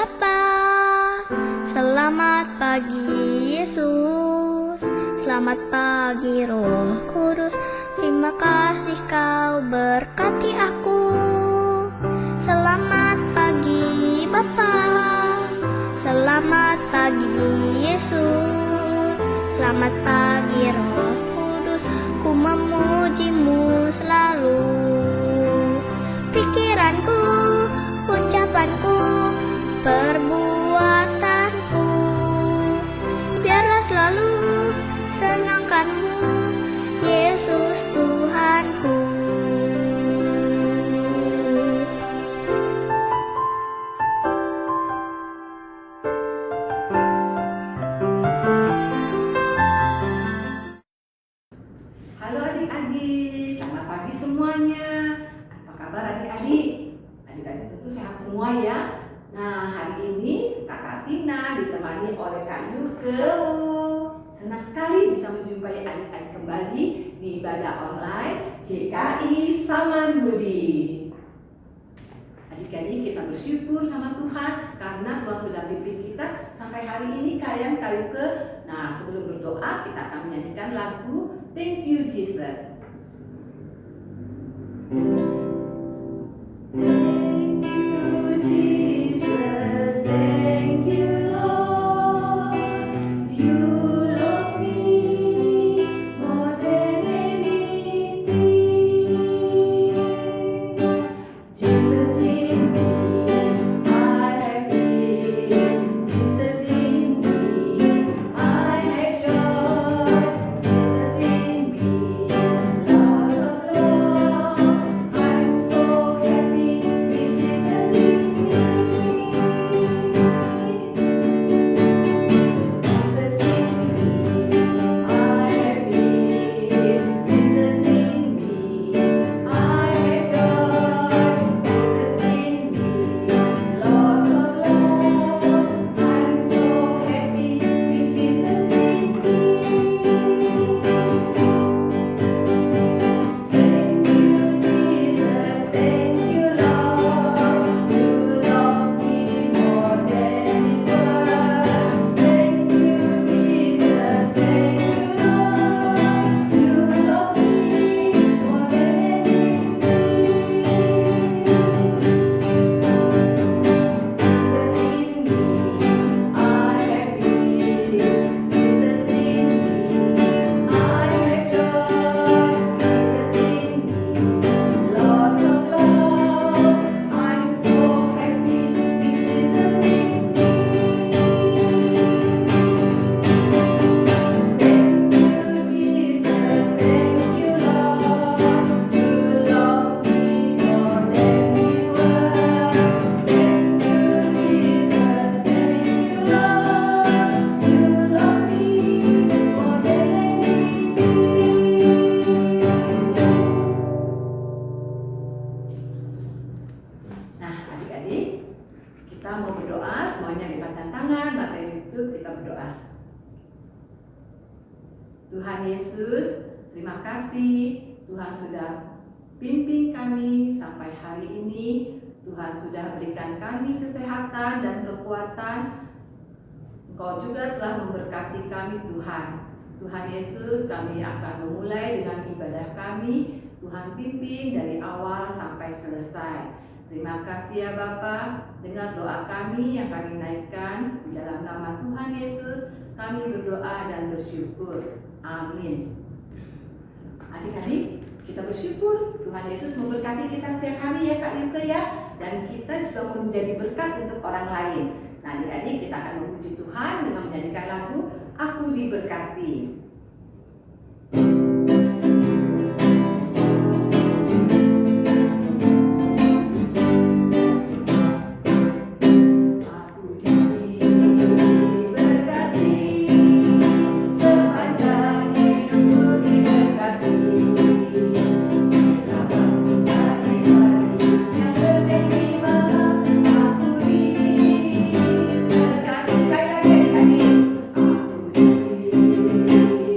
Bapa. Selamat pagi Yesus, selamat pagi Roh Kudus. Terima kasih kau berkati aku. Selamat pagi Bapa, selamat pagi Yesus, selamat pagi Roh Kudus. Ku memujimu selalu. Pikiranku, ucapanku, perbuatanku, biarlah selalu senangkanmu, Yesus Tuhanku. Halo adik-adik, selamat pagi semuanya. Apa kabar adik-adik? Adik-adik tentu sehat semua ya. Nah, hari ini Kak Kartina ditemani oleh Kak Yuke. Senang sekali bisa menjumpai adik-adik kembali di ibadah online GKI Samanhudi. Adik-adik, kita bersyukur sama Tuhan karena Tuhan sudah pimpin kita sampai hari ini Kak Yuke. Nah, sebelum berdoa kita akan menyanyikan lagu Thank You Jesus. Thank you Jesus, thank you Lord, you love me more than anything. Jesus in me, I have peace. Jesus in me, I have joy. Jesus in me, lots of love. I'm so happy with Jesus in me. Jesus in me, I have peace. Jesus in me, I have joy. Jesus in me, lots of love. I'm so happy with Jesus in me. Thank you Jesus, thank you Lord, you love me more than this world. Thank you Jesus, thank you Lord, you love me more than anything. Jesus in me, I have peace. Jesus in me, I have joy. Jesus in me, lots of love. I'm so happy with Jesus in me. Thank you Jesus, thank you Lord, you love me more than this world. Thank you Jesus, thank you Lord, you love me more than anything. Nah, adik-adik, kita mau berdoa, semuanya lipatkan tangan, mata ditutup, kita berdoa. Tuhan Yesus, terima kasih Tuhan sudah pimpin kami sampai hari ini. Tuhan sudah berikan kami kesehatan dan kekuatan. Engkau juga telah memberkati kami Tuhan. Tuhan Yesus, kami akan memulai dengan ibadah kami. Tuhan pimpin dari awal sampai selesai. Terima kasih ya Bapa, dengar doa kami yang kami naikkan di dalam nama Tuhan Yesus. Kami berdoa dan bersyukur. Amin. Adik-adik, kita bersyukur Tuhan Yesus memberkati kita setiap hari ya Kak Yuke ya. Dan kita juga mau menjadi berkat untuk orang lain. Nah adik-adik, kita akan memuji Tuhan dengan menyanyikan lagu Aku Diberkati. Aku diberkati, sepanjang hidupku diberkati. Dalam hari-hari yang berterima, aku diberkati. Sekali lagi adik-adik. Aku diberkati.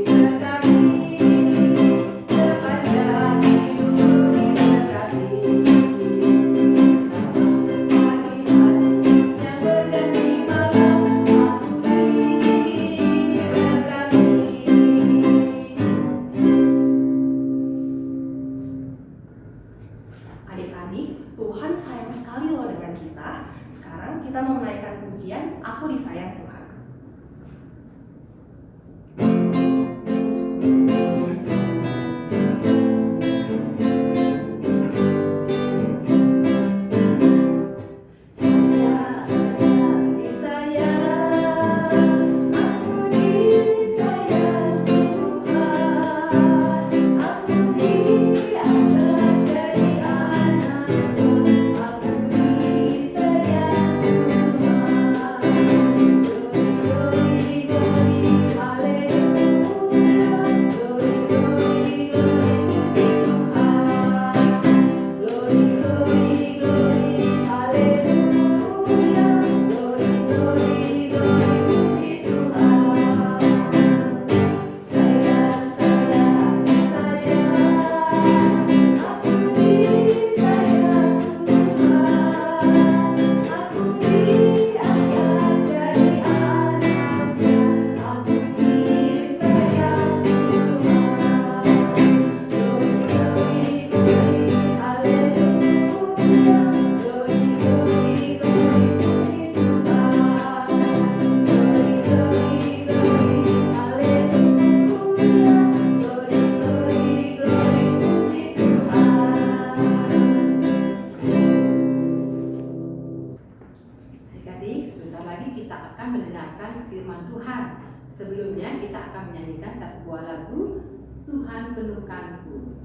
sebelumnya kita akan menyanyikan satu buah lagu, Tuhan Penuhkanku.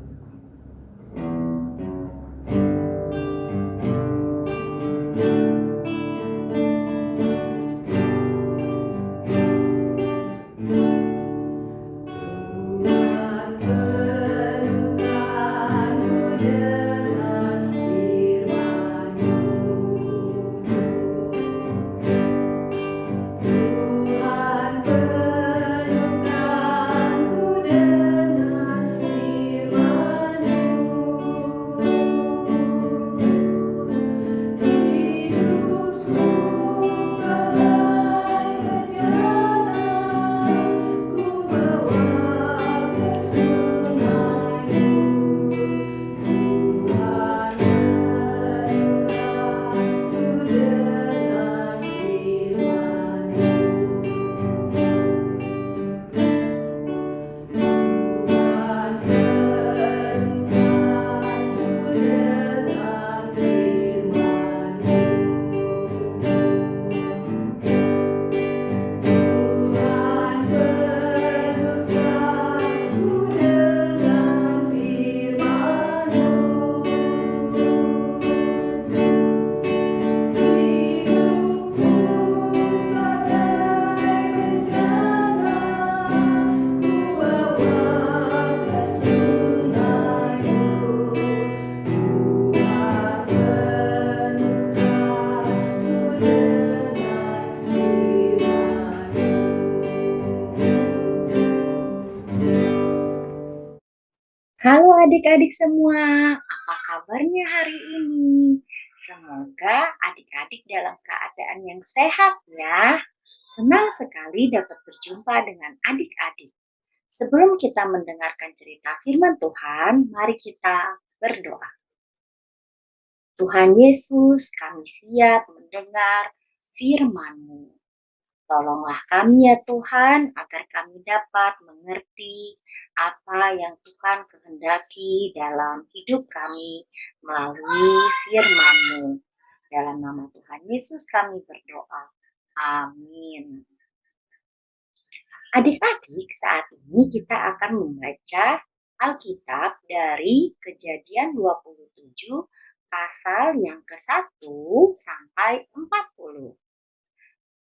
Halo adik-adik semua, apa kabarnya hari ini? Semoga adik-adik dalam keadaan yang sehat ya. Senang sekali dapat berjumpa dengan adik-adik. Sebelum kita mendengarkan cerita firman Tuhan, mari kita berdoa. Tuhan Yesus, kami siap mendengar firman-Mu. Tolonglah kami ya Tuhan, agar kami dapat mengerti apa yang Tuhan kehendaki dalam hidup kami melalui firman-Mu. Dalam nama Tuhan Yesus kami berdoa. Amin. Adik-adik, saat ini kita akan membaca Alkitab dari Kejadian 27 pasal yang ke-1 sampai 40.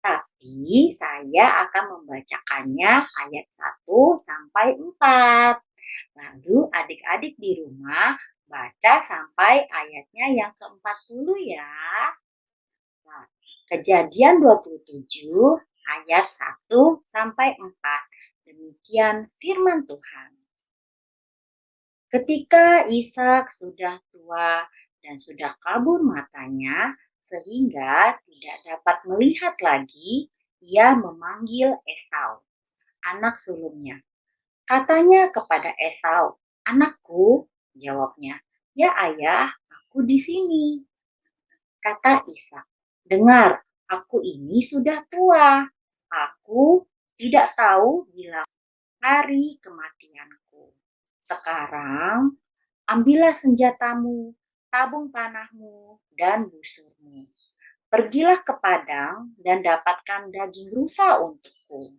Tapi saya akan membacakannya ayat 1 sampai 4. Lalu adik-adik di rumah baca sampai ayatnya yang ke-40 ya. Nah, Kejadian 27 ayat 1 sampai 4. Demikian firman Tuhan. Ketika Ishak sudah tua dan sudah kabur matanya, sehingga tidak dapat melihat lagi, ia memanggil Esau, anak sulungnya. Katanya kepada Esau, "Anakku," jawabnya, "Ya ayah, aku di sini." Kata Ishak, "Dengar, aku ini sudah tua. Aku tidak tahu bila hari kematianku. Sekarang ambillah senjatamu, tabung panahmu, dan busurmu. Pergilah ke padang dan dapatkan daging rusa untukku.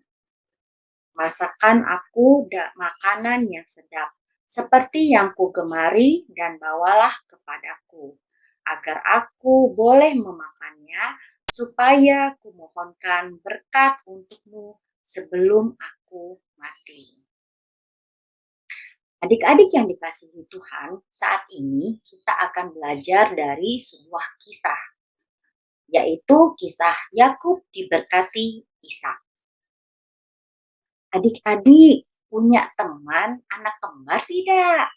Masakan aku makanan yang sedap, seperti yang kugemari, dan bawalah kepadaku, agar aku boleh memakannya, supaya kumohonkan berkat untukmu sebelum aku mati." Adik-adik yang dikasihi Tuhan, saat ini kita akan belajar dari sebuah kisah, yaitu kisah Yakub diberkati Ishak. Adik-adik punya teman anak kembar tidak?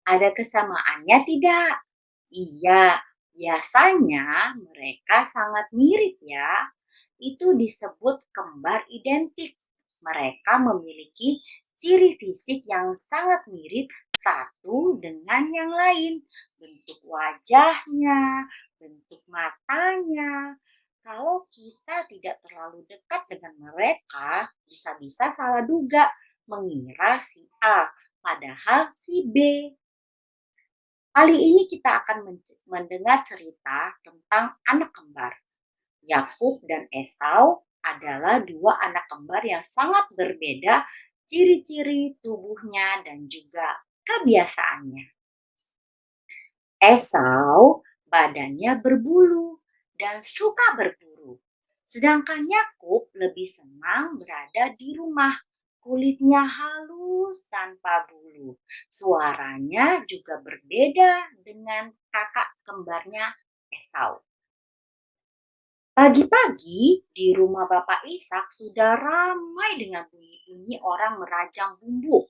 Ada kesamaannya tidak? Iya, biasanya mereka sangat mirip ya. Itu disebut kembar identik. Mereka memiliki ciri fisik yang sangat mirip satu dengan yang lain. Bentuk wajahnya, bentuk matanya. Kalau kita tidak terlalu dekat dengan mereka, bisa-bisa salah duga mengira si A, padahal si B. Kali ini kita akan mendengar cerita tentang anak kembar, Yakub dan Esau, adalah dua anak kembar yang sangat berbeda ciri-ciri tubuhnya dan juga kebiasaannya. Esau badannya berbulu dan suka berburu. Sedangkan Yakub lebih senang berada di rumah. Kulitnya halus tanpa bulu. Suaranya juga berbeda dengan kakak kembarnya Esau. Pagi-pagi di rumah Bapak Ishak sudah ramai dengan bunyi-bunyi orang merajang bumbu.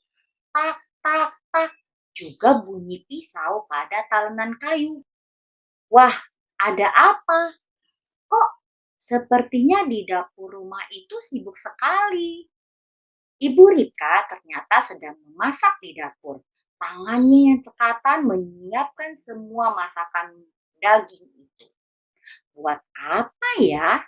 Tak, tak, tak. Juga bunyi pisau pada talenan kayu. Wah, ada apa? Kok sepertinya di dapur rumah itu sibuk sekali? Ibu Rika ternyata sedang memasak di dapur. Tangannya yang cekatan menyiapkan semua masakan daging itu. Buat apa ya?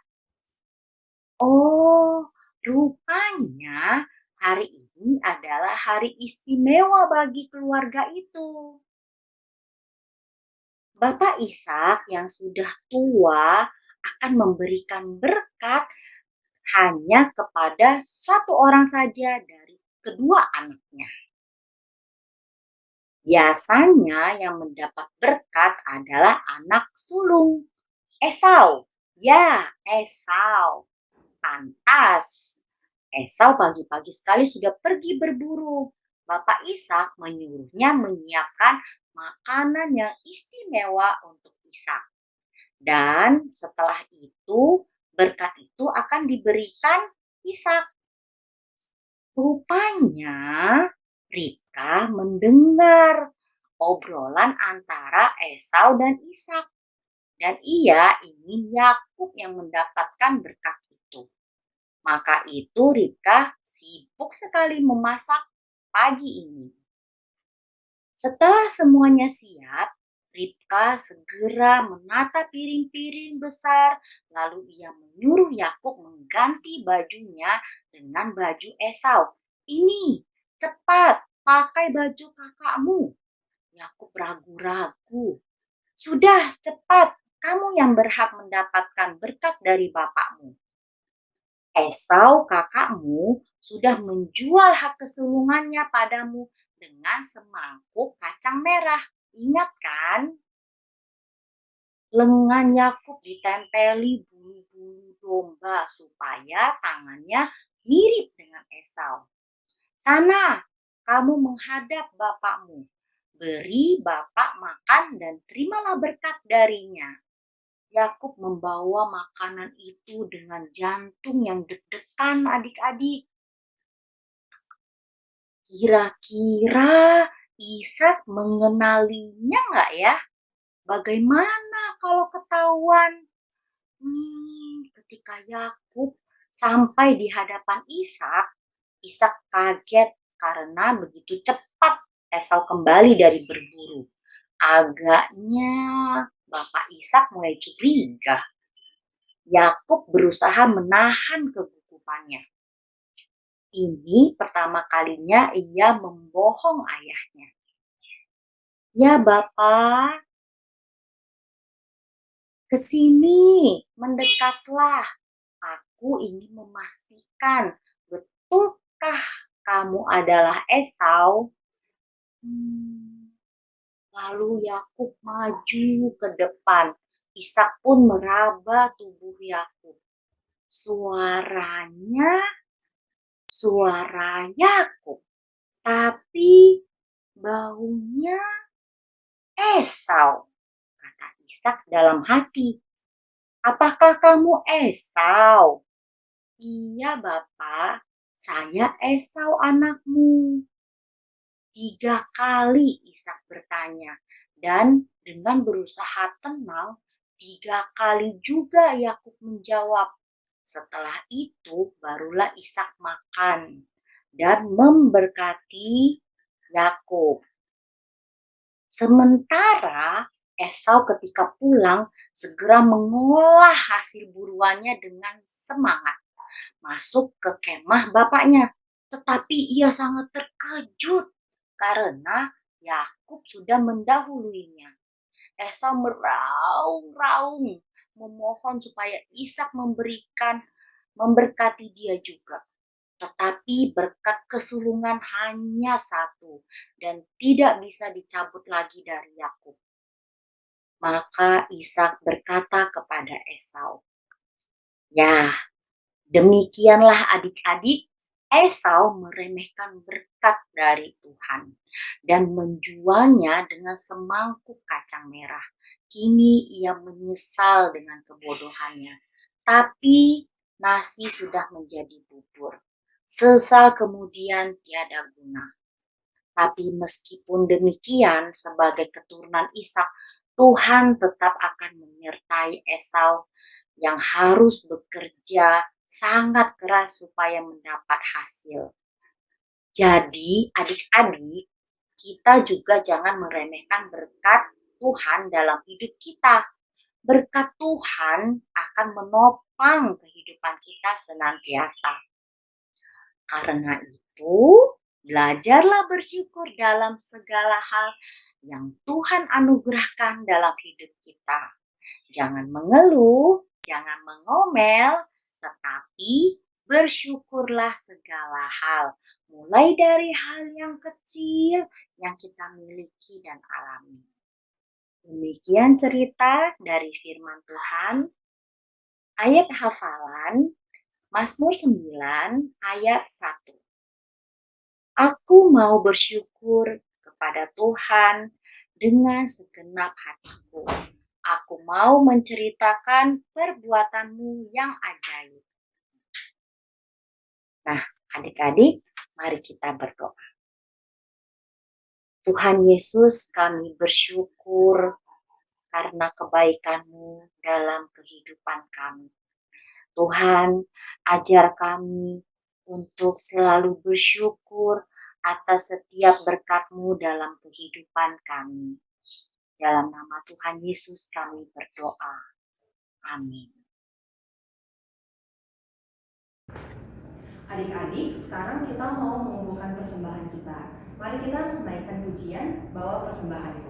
Oh, rupanya hari ini adalah hari istimewa bagi keluarga itu. Bapak Ishak yang sudah tua akan memberikan berkat hanya kepada satu orang saja dari kedua anaknya. Biasanya yang mendapat berkat adalah anak sulung, Esau. Ya, Esau. Pantas. Esau pagi-pagi sekali sudah pergi berburu. Bapak Ishak menyuruhnya menyiapkan makanan yang istimewa untuk Ishak. Dan setelah itu, berkat itu akan diberikan Ishak. Rupanya Ribka mendengar obrolan antara Esau dan Ishak. Dan ia ingin Yakub yang mendapatkan berkat itu. Maka itu Ribka sibuk sekali memasak pagi ini. Setelah semuanya siap, Ribka segera menata piring-piring besar, lalu ia menyuruh Yakub mengganti bajunya dengan baju Esau. Ini, cepat, pakai baju kakakmu. Yakub ragu-ragu. Sudah, cepat, kamu yang berhak mendapatkan berkat dari bapakmu. Esau kakakmu sudah menjual hak kesulungannya padamu dengan semangkuk kacang merah. Ingat kan? Lengan Yakub ditempeli bulu-bulu domba supaya tangannya mirip dengan Esau. Sana, kamu menghadap bapakmu. Beri bapak makan dan terimalah berkat darinya. Yakub membawa makanan itu dengan jantung yang deg-degan adik-adik. Kira-kira Ishak mengenalinya nggak ya? Bagaimana kalau ketahuan? Ketika Yakub sampai di hadapan Ishak, Ishak kaget karena begitu cepat Esau kembali dari berburu. Agaknya Bapak Ishak mulai curiga. Yakub berusaha menahan kegugupannya. Ini pertama kalinya ia membohong ayahnya. Ya Bapak, ke sini, mendekatlah. Aku ingin memastikan, betulkah kamu adalah Esau? Lalu Yakub maju ke depan. Ishak pun meraba tubuh Yakub. Suaranya suara Yakub, tapi baunya Esau, kata Ishak dalam hati. Apakah kamu Esau? Iya Bapak, saya Esau anakmu. 3 kali Ishak bertanya, dan dengan berusaha tenang, 3 kali juga Yakub menjawab. Setelah itu barulah Ishak makan dan memberkati Yakub. Sementara Esau ketika pulang segera mengolah hasil buruannya dengan semangat. Masuk ke kemah bapaknya. Tetapi ia sangat terkejut karena Yakub sudah mendahuluinya. Esau meraung-raung memohon supaya Ishak memberikan memberkati dia juga. Tetapi berkat kesulungan hanya satu dan tidak bisa dicabut lagi dari Yakub. Maka Ishak berkata kepada Esau, "Ya, demikianlah adik-adik, Esau meremehkan berkat dari Tuhan dan menjualnya dengan semangkuk kacang merah. Kini ia menyesal dengan kebodohannya. Tapi nasi sudah menjadi bubur. Sesal kemudian tiada guna. Tapi meskipun demikian, sebagai keturunan Ishak, Tuhan tetap akan menyertai Esau yang harus bekerja sangat keras supaya mendapat hasil. Jadi adik-adik, kita juga jangan meremehkan berkat Tuhan dalam hidup kita. Berkat Tuhan akan menopang kehidupan kita senantiasa. Karena itu, belajarlah bersyukur dalam segala hal yang Tuhan anugerahkan dalam hidup kita. Jangan mengeluh, jangan mengomel, tetapi bersyukurlah segala hal. Mulai dari hal yang kecil yang kita miliki dan alami. Demikian cerita dari firman Tuhan. Ayat hafalan Mazmur 9 ayat 1. Aku mau bersyukur kepada Tuhan dengan segenap hatiku. Aku mau menceritakan perbuatanmu yang ajaib. Nah, adik-adik, mari kita berdoa. Tuhan Yesus, kami bersyukur karena kebaikan-Mu dalam kehidupan kami. Tuhan, ajar kami untuk selalu bersyukur atas setiap berkat-Mu dalam kehidupan kami. Dalam nama Tuhan Yesus kami berdoa. Amin. Adik-adik, sekarang kita mau mengumpulkan persembahan kita. Mari kita menaikkan pujian, bawa persembahan itu.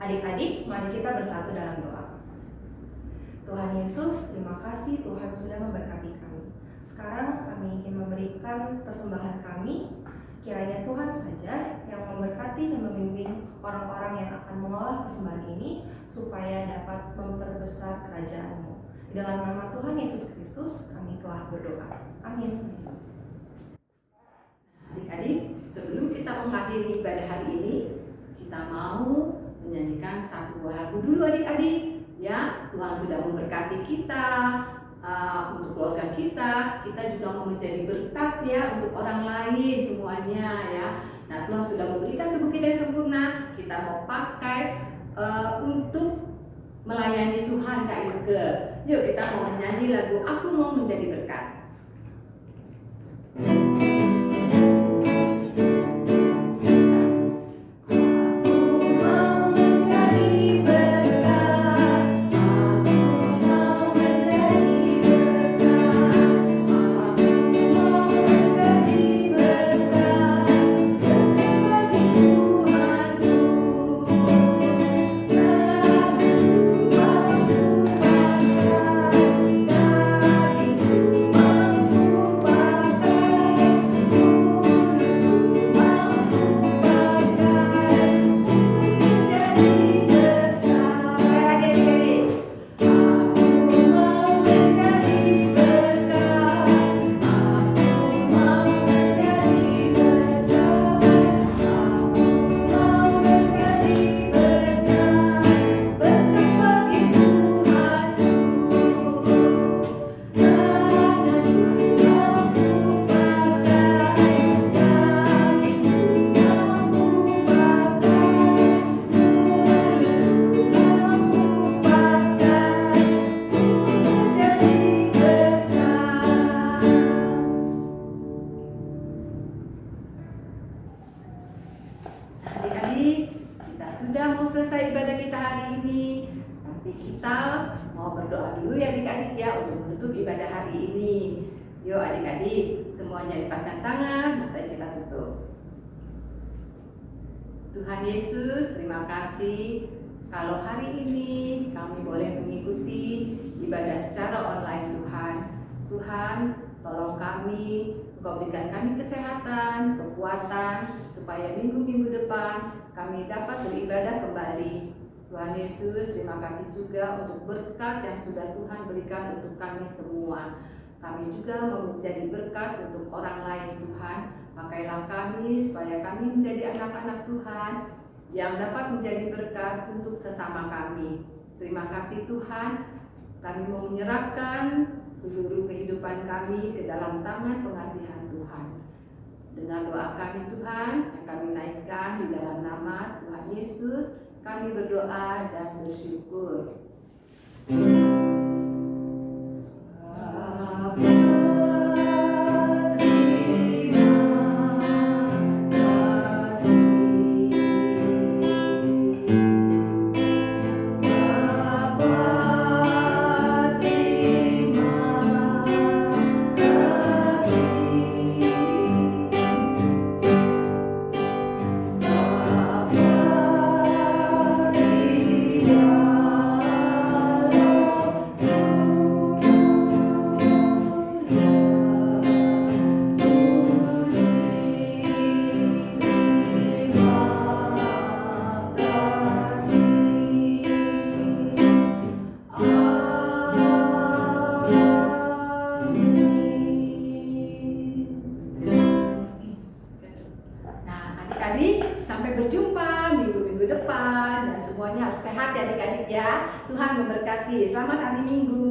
Adik-adik, mari kita bersatu dalam doa. Tuhan Yesus, terima kasih Tuhan sudah memberkati kami. Sekarang kami ingin memberikan persembahan kami. Kiranya Tuhan saja yang memberkati dan membimbing orang-orang yang akan mengolah persembahan ini supaya dapat memperbesar kerajaan-Mu. Di dalam nama Tuhan Yesus Kristus kami telah berdoa. Amin. Adik-adik, sebelum kita mengakhiri ibadah hari ini, kita mau menyanyikan satu buah lagu dulu adik-adik. Ya, Tuhan sudah memberkati kita untuk keluarga kita juga mau menjadi berkat ya untuk orang lain semuanya ya. Nah, Tuhan sudah memberikan tubuh kita yang sempurna, kita mau pakai untuk melayani Tuhan Kak Yuke. Yuk kita mau menyanyi lagu Aku Mau Menjadi Berkat. Aku kita mau berdoa dulu ya adik-adik ya untuk menutup ibadah hari ini. Yuk adik-adik, semuanya lipatkan tangan, mata kita tutup. Tuhan Yesus, terima kasih kalau hari ini kami boleh mengikuti ibadah secara online Tuhan. Tuhan, tolong kami, Engkau berikan kami kesehatan, kekuatan, supaya minggu-minggu depan kami dapat beribadah kembali. Tuhan Yesus, terima kasih juga untuk berkat yang sudah Tuhan berikan untuk kami semua. Kami juga mau menjadi berkat untuk orang lain Tuhan. Pakailah kami supaya kami menjadi anak-anak Tuhan yang dapat menjadi berkat untuk sesama kami. Terima kasih Tuhan. Kami mau menyerahkan seluruh kehidupan kami ke dalam tangan pengasihan Tuhan. Dengan doa kami Tuhan yang kami naikkan di dalam nama Tuhan Yesus, kami berdoa dan bersyukur. Sampai berjumpa minggu-minggu depan dan semuanya harus sehat ya adik-adik ya. Tuhan memberkati. Selamat hari Minggu.